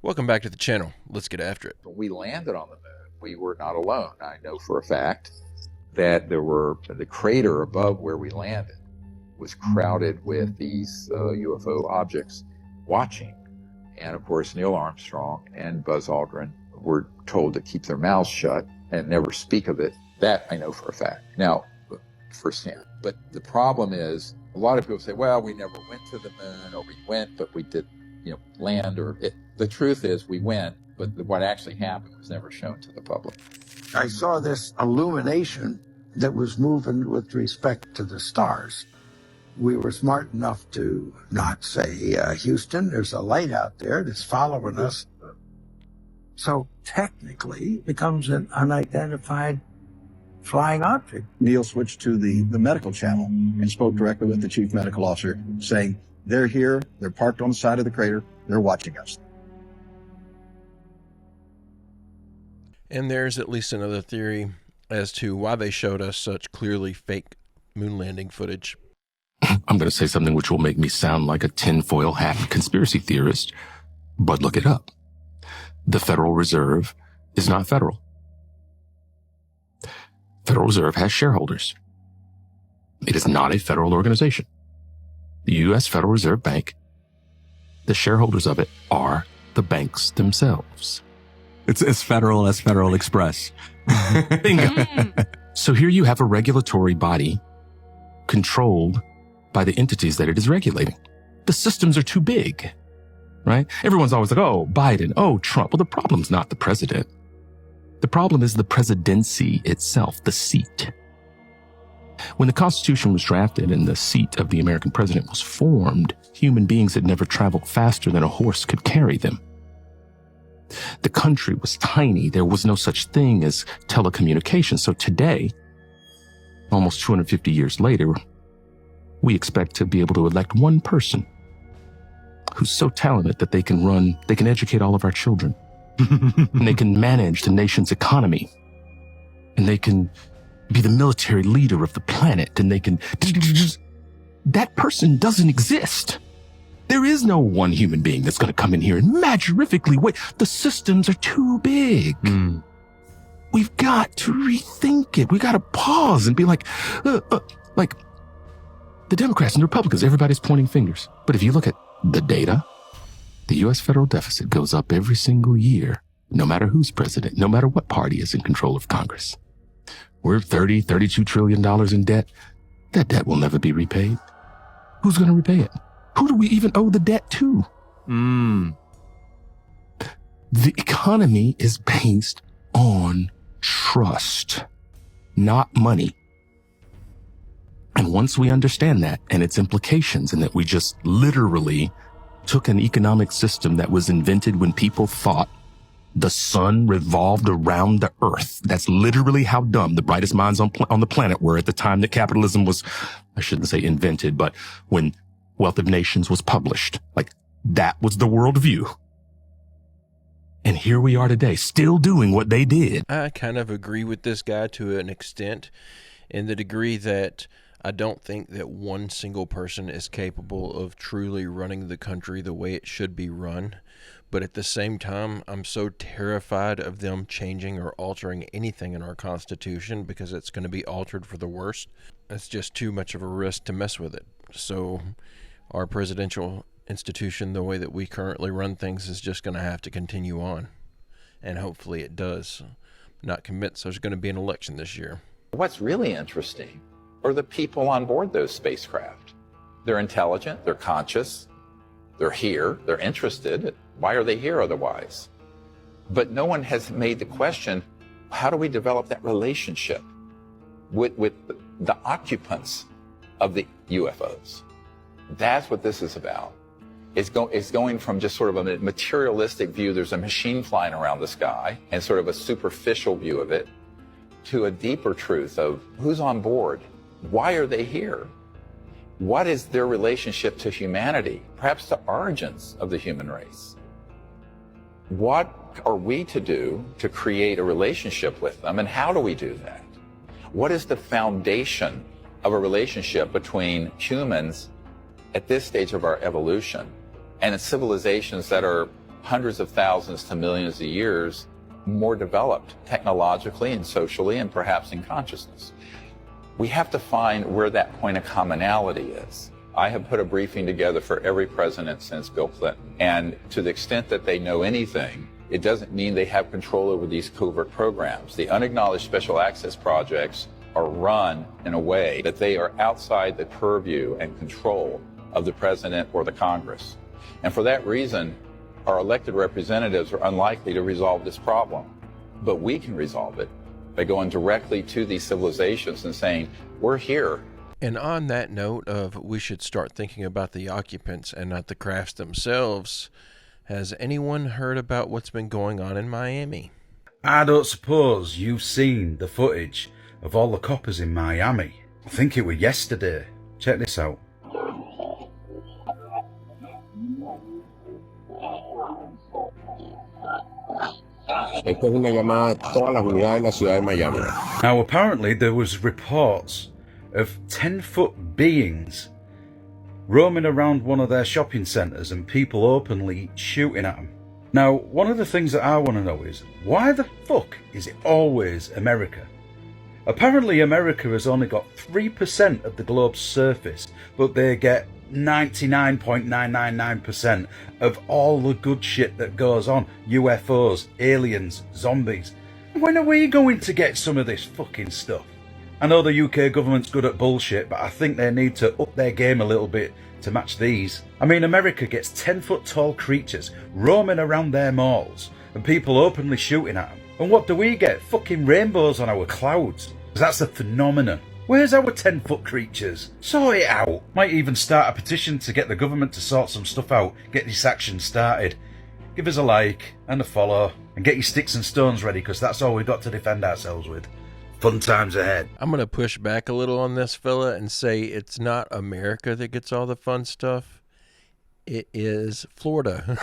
Welcome back to the channel. Let's get after it. When we landed on the moon, we were not alone. I know for a fact that the crater above where we landed was crowded with these UFO objects watching. And of course, Neil Armstrong and Buzz Aldrin were told to keep their mouths shut and never speak of it. That I know for a fact. Now, firsthand. But the problem is, a lot of people say, well, we never went to the moon, or we went, but we didn't, land, or it. The truth is we went, but what actually happened was never shown to the public. I saw this illumination that was moving with respect to the stars. We were smart enough to not say, Houston, there's a light out there that's following us. So technically it becomes an unidentified flying object. Neil switched to the medical channel and spoke directly with the chief medical officer, saying, they're here, they're parked on the side of the crater, they're watching us. And there's at least another theory as to why they showed us such clearly fake moon landing footage. I'm going to say something which will make me sound like a tinfoil hat conspiracy theorist, but look it up. The Federal Reserve is not federal. Federal Reserve has shareholders. It is not a federal organization. The U.S. Federal Reserve Bank, the shareholders of it are the banks themselves. It's as federal as Federal Express. Bingo. So here you have a regulatory body controlled by the entities that it is regulating. The systems are too big, right? Everyone's always like, oh, Biden, oh, Trump. Well, the problem's not the president. The problem is the presidency itself, the seat. When the Constitution was drafted and the seat of the American president was formed, human beings had never traveled faster than a horse could carry them. The country was tiny. There was no such thing as telecommunications. So today, almost 250 years later, we expect to be able to elect one person who's so talented that they can educate all of our children. And they can manage the nation's economy. And they can be the military leader of the planet. And they can... That person doesn't exist. There is no one human being that's going to come in here and magnificently wait. The systems are too big. We've got to rethink it. We got to pause and be like the Democrats and the Republicans, everybody's pointing fingers. But if you look at the data, the U.S. federal deficit goes up every single year, no matter who's president, no matter what party is in control of Congress. We're $32 trillion in debt. That debt will never be repaid. Who's going to repay it? Who do we even owe the debt to? The economy is based on trust, not money. And once we understand that and its implications, and that we just literally took an economic system that was invented when people thought the sun revolved around the earth. That's literally how dumb the brightest minds on the planet were at the time that capitalism was, I shouldn't say invented, but when Wealth of Nations was published. Like, that was the worldview. And here we are today, still doing what they did. I kind of agree with this guy to an extent, in the degree that I don't think that one single person is capable of truly running the country the way it should be run. But at the same time, I'm so terrified of them changing or altering anything in our Constitution because it's going to be altered for the worst. It's just too much of a risk to mess with it. So our presidential institution, the way that we currently run things, is just going to have to continue on. And hopefully it does. I'm not convinced there's going to be an election this year. What's really interesting are the people on board those spacecraft. They're intelligent, they're conscious, they're here, they're interested. Why are they here otherwise? But no one has made the question, how do we develop that relationship with the occupants of the UFOs? That's what this is about. It's going from just sort of a materialistic view, there's a machine flying around the sky, and sort of a superficial view of it, to a deeper truth of who's on board, why are they here, what is their relationship to humanity, perhaps the origins of the human race. What are we to do to create a relationship with them, and how do we do that? What is the foundation of a relationship between humans at this stage of our evolution and civilizations that are hundreds of thousands to millions of years more developed technologically and socially and perhaps in consciousness. We have to find where that point of commonality is. I have put a briefing together for every president since Bill Clinton. And to the extent that they know anything, it doesn't mean they have control over these covert programs. The unacknowledged special access projects are run in a way that they are outside the purview and control of the president or the Congress. And for that reason, our elected representatives are unlikely to resolve this problem. But we can resolve it by going directly to these civilizations and saying, we're here. And on that note of we should start thinking about the occupants and not the crafts themselves, has anyone heard about what's been going on in Miami? I don't suppose you've seen the footage of all the coppers in Miami. I think it was yesterday. Check this out. Esta es una llamada a todas las unidades de la ciudad de Miami. Now, apparently there was reports of 10-foot beings roaming around one of their shopping centres and people openly shooting at them. Now, one of the things that I want to know is, why the fuck is it always America? Apparently America has only got 3% of the globe's surface, but they get 99.999% of all the good shit that goes on. UFOs, aliens, zombies. When are we going to get some of this fucking stuff? I know the UK government's good at bullshit, but I think they need to up their game a little bit to match these. I mean, America gets 10-foot tall creatures roaming around their malls and people openly shooting at them. And what do we get? Fucking rainbows on our clouds. That's a phenomenon. Where's our 10-foot creatures? Sort it out. Might even start a petition to get the government to sort some stuff out, get this action started. Give us a like and a follow, and get your sticks and stones ready, because that's all we've got to defend ourselves with. Fun times ahead. I'm going to push back a little on this fella and say it's not America that gets all the fun stuff. It is Florida.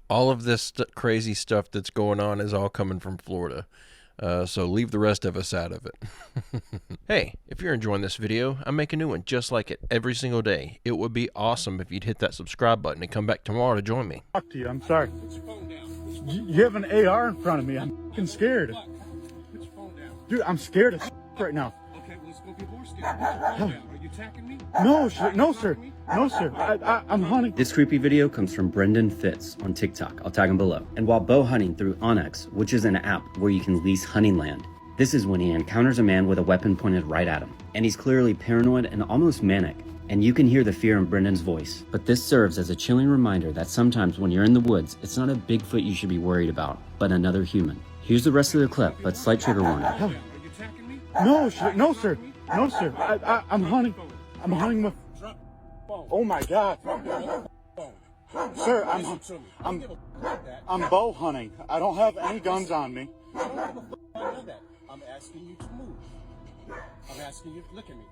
All of this crazy stuff that's going on is all coming from Florida. So leave the rest of us out of it. Hey, if you're enjoying this video, I make a new one just like it every single day. It would be awesome if you'd hit that subscribe button and come back tomorrow to join me. Talk to you. I'm sorry. You have an AR in front of me. I'm fucking scared. Dude, I'm scared as right now. Okay, well, let's go get more scared. Put your phone down. Are you attacking me? No, no, sir. No, sir. I'm hunting. This creepy video comes from Brendan Fitz on TikTok. I'll tag him below. And while bow hunting through Onyx, which is an app where you can lease hunting land, this is when he encounters a man with a weapon pointed right at him. And he's clearly paranoid and almost manic. And you can hear the fear in Brendan's voice. But this serves as a chilling reminder that sometimes when you're in the woods, it's not a Bigfoot you should be worried about, but another human. Here's the rest of the clip, but slight trigger warning. No, no, sir. No, sir. I'm hunting. I'm hunting with... Oh, my God. Sir, I'm bow hunting. I don't have any guns on me. I'm asking you to move. I'm asking you to look at me.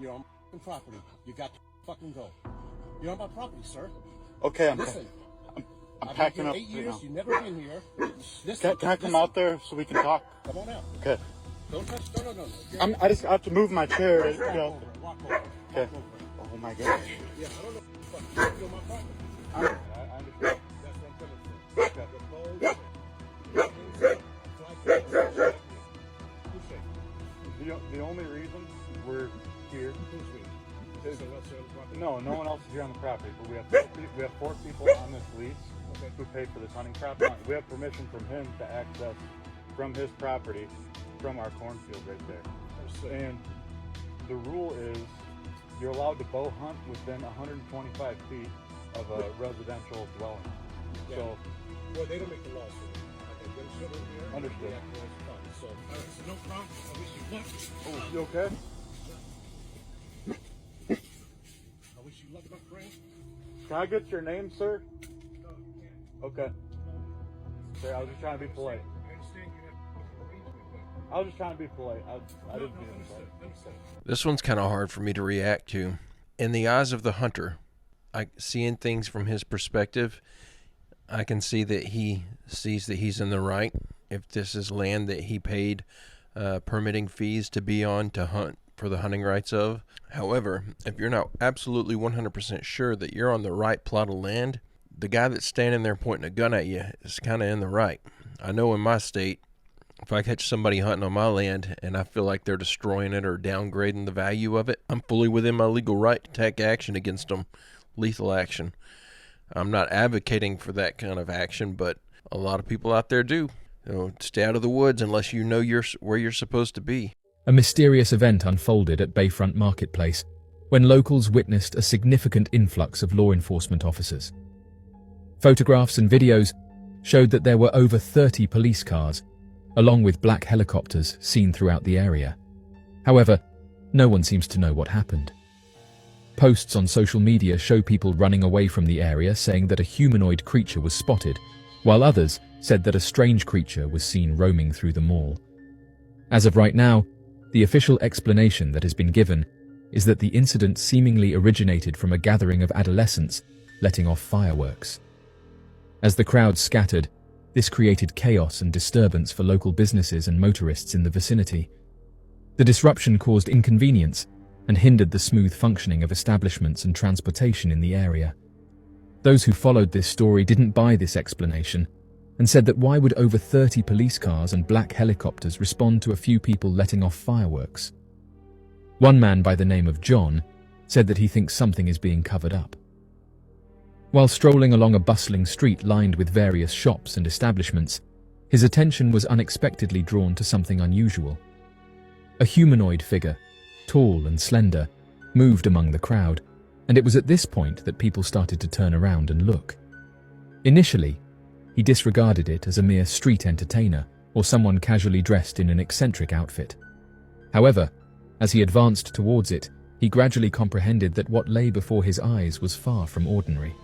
You're on my property. You got to fucking go. You're on my property, sir. Okay, Listen. I'm packing up. 8 years. You've never been here. Can I come out there so we can talk? Come on out. Okay. Don't touch. No. I just have to move my chair. Walk over. Okay. Oh my God. Yeah, I don't know. You're on my property. I understand. That's what I'm telling you. The only reason we're here is no one else is here on the property, but we have four people on this lease who pay for this hunting property. We have permission from him to access from his property from our cornfield right there. And the rule is you're allowed to bow hunt within 125 feet of a residential dwelling. Yeah. So, well, they don't make the laws for it. Okay, then shut over here. Understood. Yeah, so, no problem. I wish you luck. oh, you okay? I wish you luck, my friend. Can I get your name, sir? No, you can't. Okay. Sir, I was just trying to be polite. I understand you have arrangement, but I was just trying to be polite. I didn't mean to. understand. This one's kind of hard for me to react to. In the eyes of the hunter, seeing things from his perspective, I can see that he sees that he's in the right. If this is land that he paid permitting fees to be on to hunt for the hunting rights of. However, if you're not absolutely 100% sure that you're on the right plot of land, the guy that's standing there pointing a gun at you is kind of in the right. I know in my state, if I catch somebody hunting on my land and I feel like they're destroying it or downgrading the value of it, I'm fully within my legal right to take action against them, lethal action. I'm not advocating for that kind of action, but a lot of people out there do. Stay out of the woods unless you know where you're supposed to be. A mysterious event unfolded at Bayfront Marketplace when locals witnessed a significant influx of law enforcement officers. Photographs and videos showed that there were over 30 police cars, along with black helicopters seen throughout the area. However, no one seems to know what happened. Posts on social media show people running away from the area saying that a humanoid creature was spotted, while others said that a strange creature was seen roaming through the mall. As of right now, the official explanation that has been given is that the incident seemingly originated from a gathering of adolescents letting off fireworks. As the crowd scattered, this created chaos and disturbance for local businesses and motorists in the vicinity. The disruption caused inconvenience and hindered the smooth functioning of establishments and transportation in the area. Those who followed this story didn't buy this explanation and said that why would over 30 police cars and black helicopters respond to a few people letting off fireworks? One man by the name of John said that he thinks something is being covered up. While strolling along a bustling street lined with various shops and establishments, his attention was unexpectedly drawn to something unusual. A humanoid figure, tall and slender, moved among the crowd, and it was at this point that people started to turn around and look. Initially, he disregarded it as a mere street entertainer or someone casually dressed in an eccentric outfit. However, as he advanced towards it, he gradually comprehended that what lay before his eyes was far from ordinary.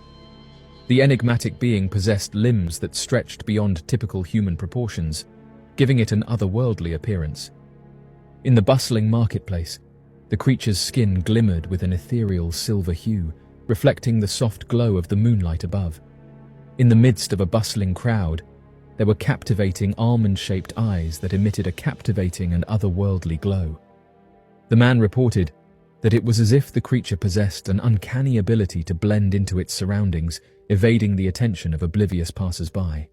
The enigmatic being possessed limbs that stretched beyond typical human proportions, giving it an otherworldly appearance. In the bustling marketplace, the creature's skin glimmered with an ethereal silver hue, reflecting the soft glow of the moonlight above. In the midst of a bustling crowd, there were captivating almond-shaped eyes that emitted a captivating and otherworldly glow. The man reported that it was as if the creature possessed an uncanny ability to blend into its surroundings, evading the attention of oblivious passers-by.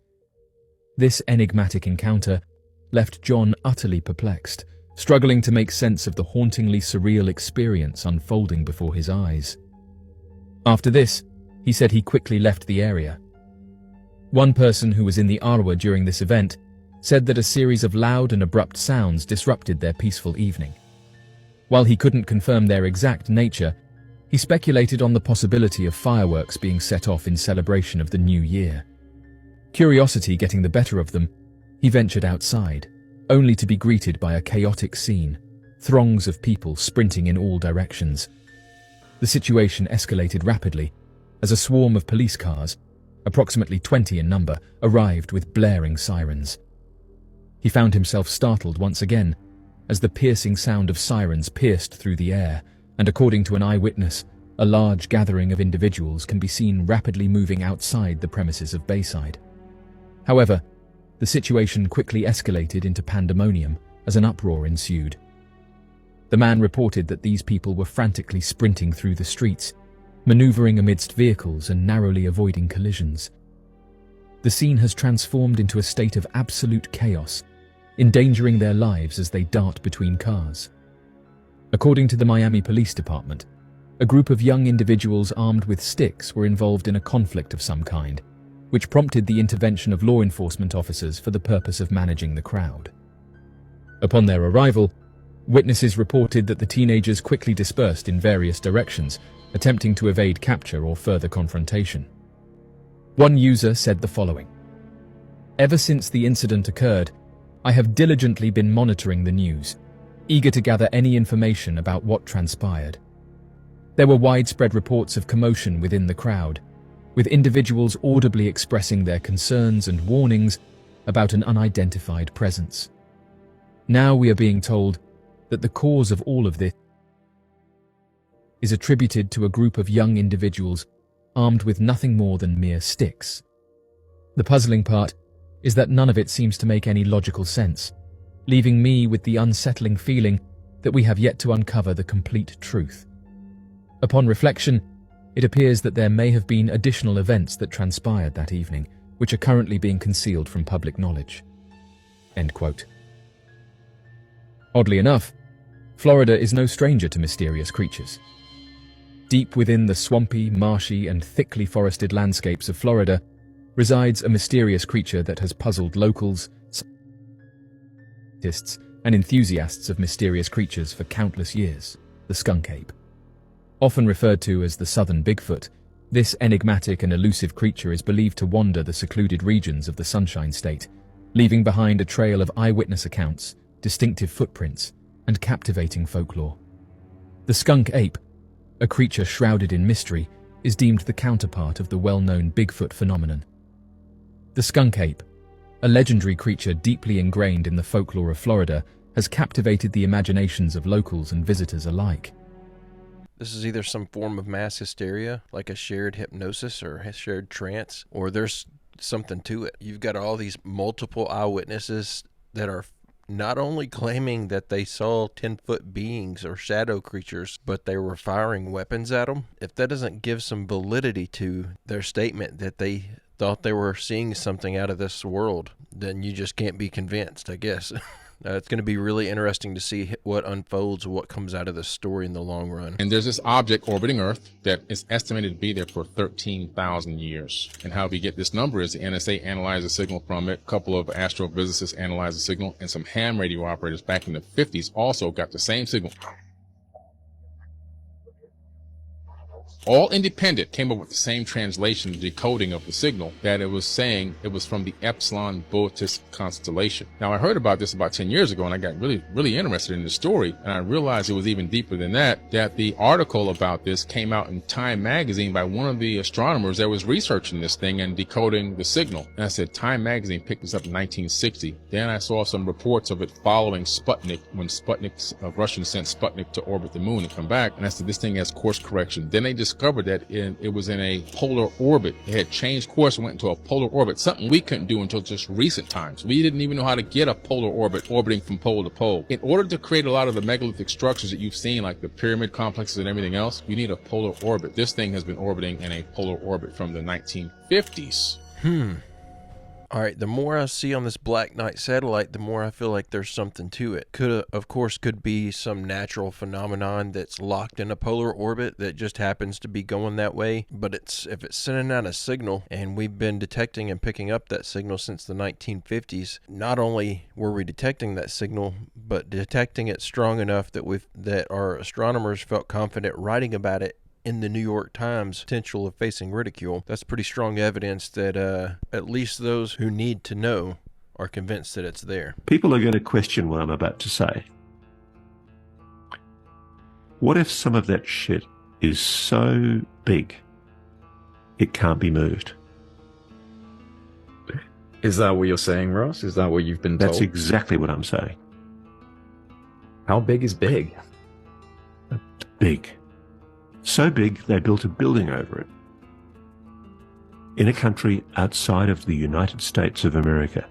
This enigmatic encounter left John utterly perplexed, struggling to make sense of the hauntingly surreal experience unfolding before his eyes. After this, he said he quickly left the area. One person who was in the Arwa during this event said that a series of loud and abrupt sounds disrupted their peaceful evening. While he couldn't confirm their exact nature, he speculated on the possibility of fireworks being set off in celebration of the new year. Curiosity getting the better of them, he ventured outside, only to be greeted by a chaotic scene, throngs of people sprinting in all directions. The situation escalated rapidly as a swarm of police cars, approximately 20 in number, arrived with blaring sirens. He found himself startled once again as the piercing sound of sirens pierced through the air, and according to an eyewitness, a large gathering of individuals can be seen rapidly moving outside the premises of Bayside. However, the situation quickly escalated into pandemonium as an uproar ensued. The man reported that these people were frantically sprinting through the streets, maneuvering amidst vehicles and narrowly avoiding collisions. The scene has transformed into a state of absolute chaos, endangering their lives as they dart between cars. According to the Miami Police Department, a group of young individuals armed with sticks were involved in a conflict of some kind, which prompted the intervention of law enforcement officers for the purpose of managing the crowd. Upon their arrival, witnesses reported that the teenagers quickly dispersed in various directions, attempting to evade capture or further confrontation. One user said the following: "Ever since the incident occurred, I have diligently been monitoring the news, eager to gather any information about what transpired. There were widespread reports of commotion within the crowd, with individuals audibly expressing their concerns and warnings about an unidentified presence. Now we are being told that the cause of all of this is attributed to a group of young individuals armed with nothing more than mere sticks. The puzzling part is that none of it seems to make any logical sense, leaving me with the unsettling feeling that we have yet to uncover the complete truth. Upon reflection, it appears that there may have been additional events that transpired that evening, which are currently being concealed from public knowledge. End quote. Oddly enough, Florida is no stranger to mysterious creatures. Deep within the swampy, marshy, and thickly forested landscapes of Florida resides a mysterious creature that has puzzled locals, scientists, and enthusiasts of mysterious creatures for countless years: the skunk ape. Often referred to as the Southern Bigfoot, this enigmatic and elusive creature is believed to wander the secluded regions of the Sunshine State, leaving behind a trail of eyewitness accounts, distinctive footprints, and captivating folklore. The skunk ape, a creature shrouded in mystery, is deemed the counterpart of the well-known Bigfoot phenomenon. The skunk ape, a legendary creature deeply ingrained in the folklore of Florida, has captivated the imaginations of locals and visitors alike. This is either some form of mass hysteria, like a shared hypnosis or a shared trance, or there's something to it. You've got all these multiple eyewitnesses that are not only claiming that they saw 10-foot beings or shadow creatures, but they were firing weapons at them. If that doesn't give some validity to their statement that they thought they were seeing something out of this world, then you just can't be convinced, I guess. It's going to be really interesting to see what unfolds, what comes out of this story in the long run. And there's this object orbiting Earth that is estimated to be there for 13,000 years. And how we get this number is the NSA analyzed a signal from it. A couple of astrophysicists analyzed the signal, and some ham radio operators back in the 50s also got the same signal. All independent, came up with the same translation, decoding of the signal, that it was saying it was from the Epsilon Boötis constellation. Now, I heard about this about 10 years ago, and I got really interested in the story, and I realized it was even deeper than that the article about this came out in Time magazine by one of the astronomers that was researching this thing and decoding the signal. And I said, Time magazine picked this up in 1960. Then I saw some reports of it following Sputnik, when Russians sent Sputnik to orbit the moon and come back, and I said, this thing has course correction. Then they discovered that it was in a polar orbit. It had changed course and went into a polar orbit, something we couldn't do until just recent times. We didn't even know how to get a polar orbit orbiting from pole to pole. In order to create a lot of the megalithic structures that you've seen, like the pyramid complexes and everything else, you need a polar orbit. This thing has been orbiting in a polar orbit from the 1950s. All right, the more I see on this Black Knight satellite, the more I feel like there's something to it. Could be some natural phenomenon that's locked in a polar orbit that just happens to be going that way. But if it's sending out a signal, and we've been detecting and picking up that signal since the 1950s, not only were we detecting that signal, but detecting it strong enough that our astronomers felt confident writing about it in the New York Times, potential of facing ridicule. That's pretty strong evidence that at least those who need to know are convinced that it's there. People are going to question what I'm about to say. What if some of that shit is so big it can't be moved? Is that what you're saying, Ross? Is that what you've been told? That's exactly what I'm saying. How big is big? Big. So big, they built a building over it. In a country outside of the United States of America.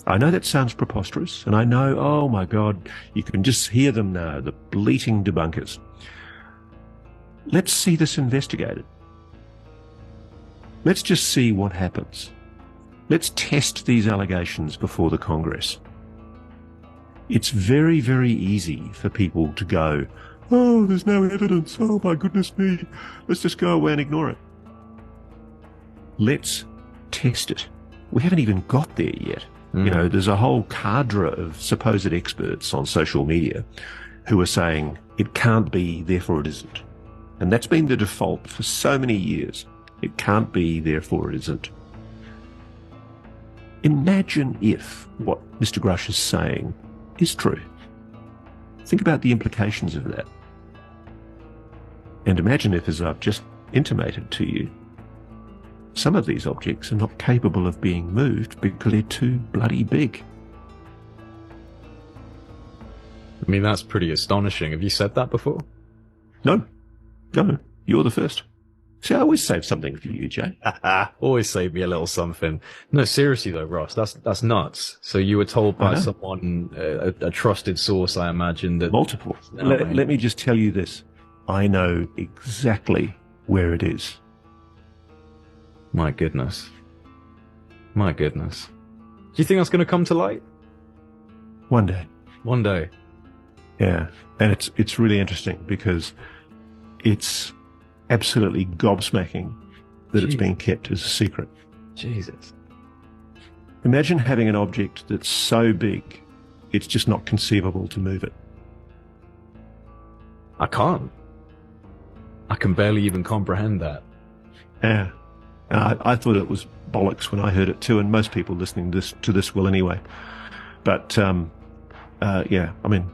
I know that sounds preposterous, and I know, oh my God, you can just hear them now, the bleating debunkers. Let's see this investigated. Let's just see what happens. Let's test these allegations before the Congress. It's very, very easy for people to go, oh, there's no evidence, oh my goodness me, let's just go away and ignore it. Let's test it. We haven't even got there yet. You know, there's a whole cadre of supposed experts on social media who are saying it can't be, therefore it isn't. And that's been the default for so many years. It can't be, therefore it isn't. Imagine if what Mr. Grush is saying is true. Think about the implications of that. And imagine if, as I've just intimated to you, some of these objects are not capable of being moved because they're too bloody big. I mean, that's pretty astonishing. Have you said that before? No, you're the first. See, I always save something for you, Jay. Always save me a little something. No, seriously though, Ross, that's nuts. So you were told by someone, a trusted source, I imagine, that... Multiple. Let me just tell you this. I know exactly where it is. My goodness. My goodness. Do you think that's going to come to light? One day. One day. Yeah. And it's really interesting because it's absolutely gobsmacking that it's being kept as a secret. Jesus. Imagine having an object that's so big, it's just not conceivable to move it. I can't. I can barely even comprehend that. Yeah. I thought it was bollocks when I heard it too, and most people listening to this will anyway. But, yeah, I mean,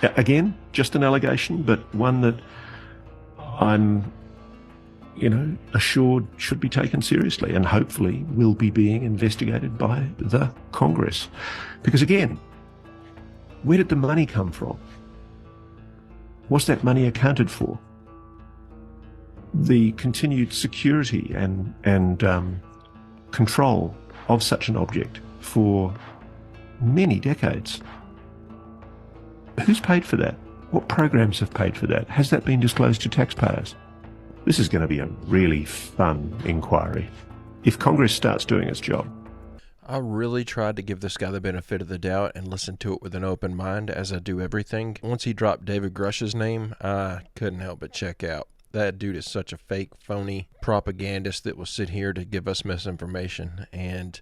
again, just an allegation, but one that I'm, assured should be taken seriously and hopefully will be being investigated by the Congress. Because again, where did the money come from? What's that money accounted for? The continued security and control of such an object for many decades. Who's paid for that? What programs have paid for that? Has that been disclosed to taxpayers? This is going to be a really fun inquiry if Congress starts doing its job. I really tried to give this guy the benefit of the doubt and listen to it with an open mind, as I do everything. Once he dropped David Grush's name, I couldn't help but check out. That dude is such a fake, phony propagandist that will sit here to give us misinformation. And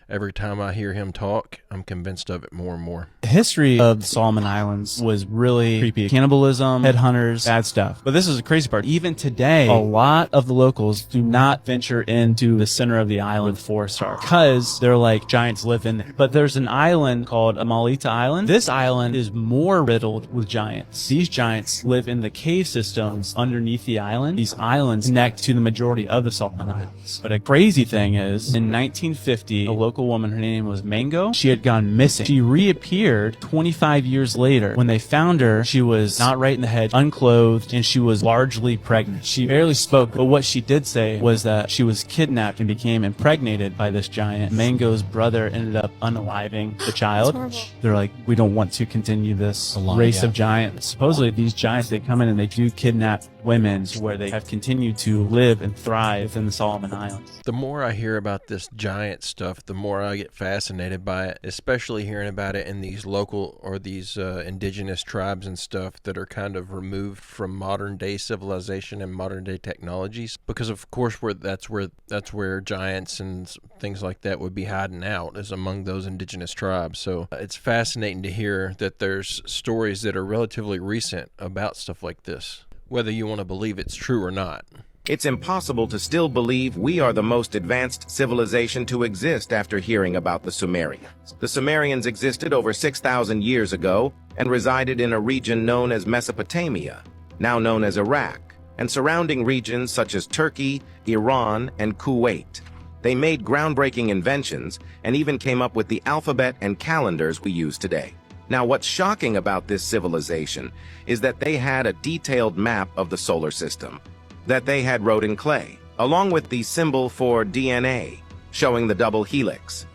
every time I hear him talk, I'm convinced of it more and more. The history of the Solomon Islands was really creepy. Cannibalism, headhunters, bad stuff. But this is the crazy part. Even today, a lot of the locals do not venture into the center of the island 4-star because they're like, giants live in there. But there's an island called Amalita Island. This island is more riddled with giants. These giants live in the cave systems underneath the island. These islands connect to the majority of the Solomon Islands. But a crazy thing is, in 1950, a local woman, her name was Mango, she had gone missing. She reappeared 25 years later. When they found her, she was not right in the head, unclothed, and she was largely pregnant. She barely spoke, but what she did say was that she was kidnapped and became impregnated by this giant. Mango's brother ended up unaliving the child. They're like, we don't want to continue this race of giants. Supposedly these giants, they come in and they do kidnap women where they have continued to live and thrive in the Solomon Islands. The more I hear about this giant stuff, the more I get fascinated by it, especially hearing about it in these local or these indigenous tribes and stuff that are kind of removed from modern day civilization and modern day technologies, because of course that's where giants and things like that would be hiding out, is among those indigenous tribes. So it's fascinating to hear that there's stories that are relatively recent about stuff like this, whether you want to believe it's true or not. It's impossible to still believe we are the most advanced civilization to exist after hearing about the Sumerians. The Sumerians existed over 6,000 years ago and resided in a region known as Mesopotamia, now known as Iraq, and surrounding regions such as Turkey, Iran, and Kuwait. They made groundbreaking inventions and even came up with the alphabet and calendars we use today. Now, what's shocking about this civilization is that they had a detailed map of the solar system that they had wrote in clay, along with the symbol for DNA, showing the double helix.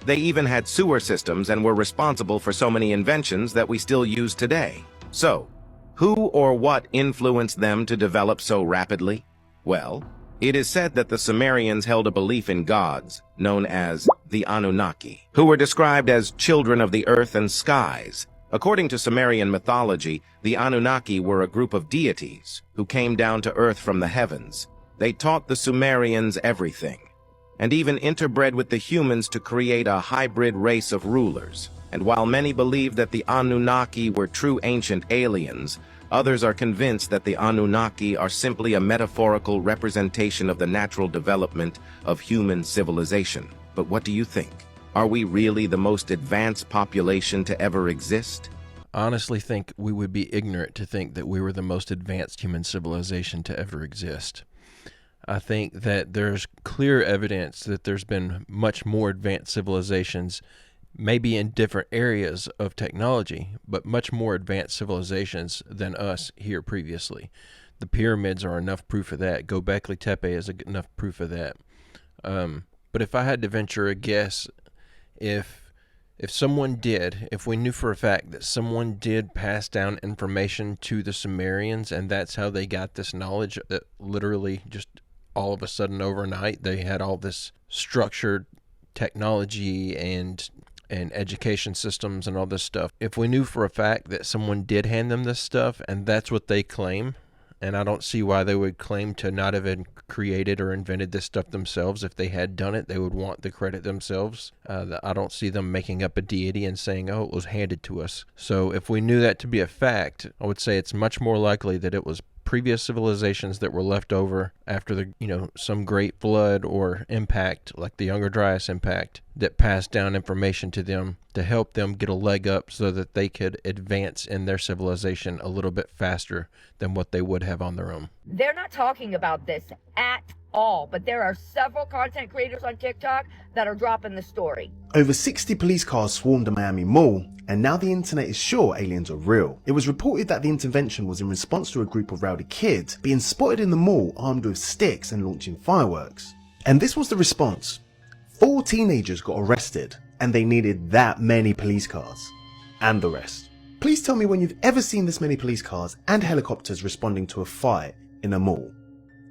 They even had sewer systems and were responsible for so many inventions that we still use today. So, who or what influenced them to develop so rapidly? Well, it is said that the Sumerians held a belief in gods, known as the Anunnaki, who were described as children of the earth and skies. According to Sumerian mythology, the Anunnaki were a group of deities who came down to earth from the heavens. They taught the Sumerians everything, and even interbred with the humans to create a hybrid race of rulers. And while many believe that the Anunnaki were true ancient aliens, others are convinced that the Anunnaki are simply a metaphorical representation of the natural development of human civilization. But what do you think? Are we really the most advanced population to ever exist? I honestly think we would be ignorant to think that we were the most advanced human civilization to ever exist. I think that there's clear evidence that there's been much more advanced civilizations, maybe in different areas of technology, but much more advanced civilizations than us here previously. The pyramids are enough proof of that. Göbekli Tepe is enough proof of that. But if I had to venture a guess, if if we knew for a fact that someone did pass down information to the Sumerians, and that's how they got this knowledge, that literally just all of a sudden overnight they had all this structured technology and education systems and all this stuff. If we knew for a fact that someone did hand them this stuff and that's what they claim, and I don't see why they would claim to not have created or invented this stuff themselves. If they had done it, they would want the credit themselves. I don't see them making up a deity and saying, oh, it was handed to us. So if we knew that to be a fact, I would say it's much more likely that it was previous civilizations that were left over after some great flood or impact, like the Younger Dryas impact, that passed down information to them to help them get a leg up so that they could advance in their civilization a little bit faster than what they would have on their own. They're not talking about this at all, but there are several content creators on TikTok that are dropping the story. Over 60 police cars swarmed the Miami Mall, and now the internet is sure aliens are real. It was reported that the intervention was in response to a group of rowdy kids being spotted in the mall armed with sticks and launching fireworks. And this was the response. 4 teenagers got arrested, and they needed that many police cars. And the rest. Please tell me when you've ever seen this many police cars and helicopters responding to a fight in a mall.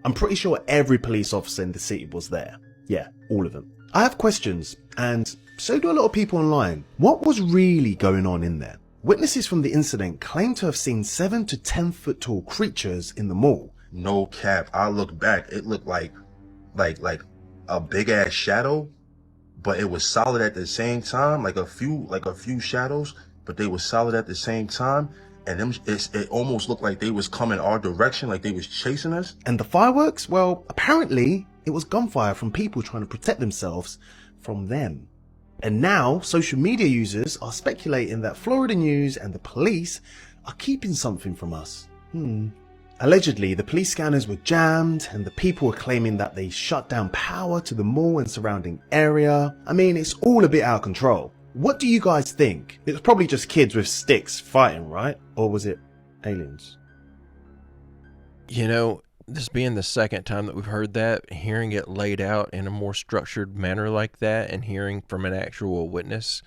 I'm pretty sure every police officer in the city was there. Yeah, all of them. I have questions, and so do a lot of people online. What was really going on in there? Witnesses from the incident claim to have seen 7 to 10 foot tall creatures in the mall. No cap, I looked back, it looked like a big ass shadow, but it was solid at the same time, like a few shadows, but they were solid at the same time. And it almost looked like they was coming our direction, like they was chasing us. And the fireworks? Well, apparently it was gunfire from people trying to protect themselves from them. And now social media users are speculating that Florida news and the police are keeping something from us. Allegedly, the police scanners were jammed and the people were claiming that they shut down power to the mall and surrounding area. I mean, it's all a bit out of control. What do you guys think? It was probably just kids with sticks fighting, right? Or was it aliens? This being the second time that we've heard that, hearing it laid out in a more structured manner like that and hearing from an actual witness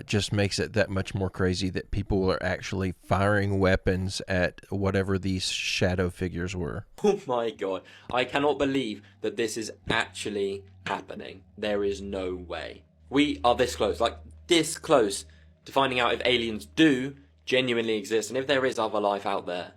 just makes it that much more crazy that people are actually firing weapons at whatever these shadow figures were. Oh my god, I cannot believe that this is actually happening. There is no way. We are this close to finding out if aliens do genuinely exist and if there is other life out there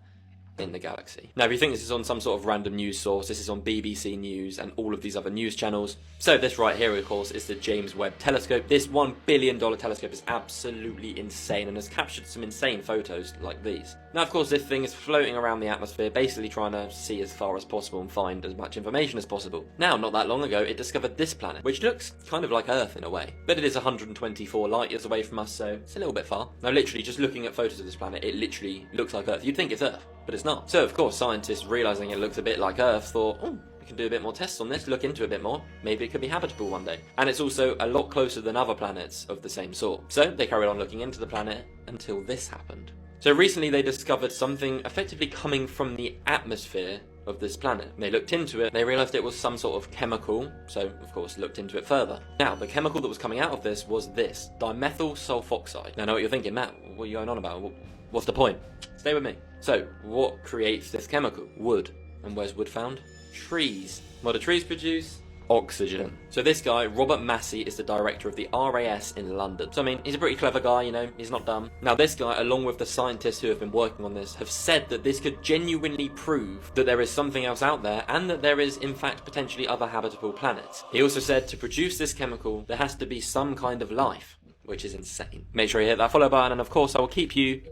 in the galaxy. Now, if you think this is on some sort of random news source, this is on BBC News and all of these other news channels. So this right here, of course, is the James Webb Telescope. This $1 billion telescope is absolutely insane and has captured some insane photos like these. Now, of course, this thing is floating around the atmosphere, basically trying to see as far as possible and find as much information as possible. Now, not that long ago, it discovered this planet, which looks kind of like Earth in a way, but it is 124 light years away from us, so it's a little bit far. Now, literally, just looking at photos of this planet, it literally looks like Earth. You'd think it's Earth, but it's not. So, of course, scientists, realizing it looks a bit like Earth, thought, we can do a bit more tests on this, look into it a bit more. Maybe it could be habitable one day. And it's also a lot closer than other planets of the same sort. So they carried on looking into the planet until this happened. So recently they discovered something effectively coming from the atmosphere of this planet. They looked into it, they realized it was some sort of chemical, so of course looked into it further. Now, the chemical that was coming out of this was this, dimethyl sulfoxide. Now I know what you're thinking, Matt, what are you going on about? What's the point? Stay with me. So, what creates this chemical? Wood. And where's wood found? Trees. What do trees produce? Oxygen. So this guy, Robert Massey, is the director of the RAS in London. So I mean, he's a pretty clever guy, he's not dumb. Now this guy, along with the scientists who have been working on this, have said that this could genuinely prove that there is something else out there and that there is in fact potentially other habitable planets. He also said to produce this chemical, there has to be some kind of life, which is insane. Make sure you hit that follow button and of course I will keep you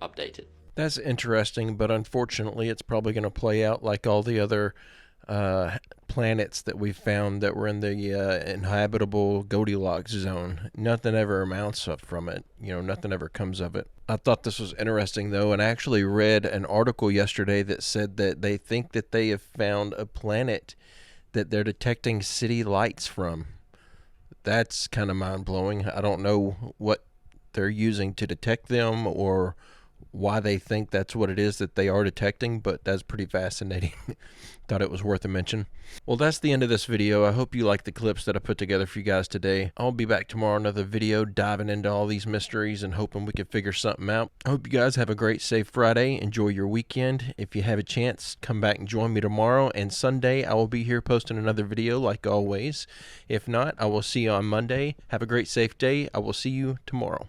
updated. That's interesting, but unfortunately it's probably going to play out like all the other planets that we found that were in the inhabitable Goldilocks zone. Nothing ever amounts up from it. Nothing ever comes of it. I thought this was interesting, though, and I actually read an article yesterday that said that they think that they have found a planet that they're detecting city lights from. That's kind of mind-blowing. I don't know what they're using to detect them or why they think that's what it is that they are detecting, but that's pretty fascinating. Thought it was worth a mention. Well, that's the end of this video. I hope you liked the clips that I put together for you guys today. I'll be back tomorrow, another video, diving into all these mysteries and hoping we can figure something out. I hope you guys have a great, safe Friday. Enjoy your weekend. If you have a chance, come back and join me tomorrow. And Sunday, I will be here posting another video like always. If not, I will see you on Monday. Have a great, safe day. I will see you tomorrow.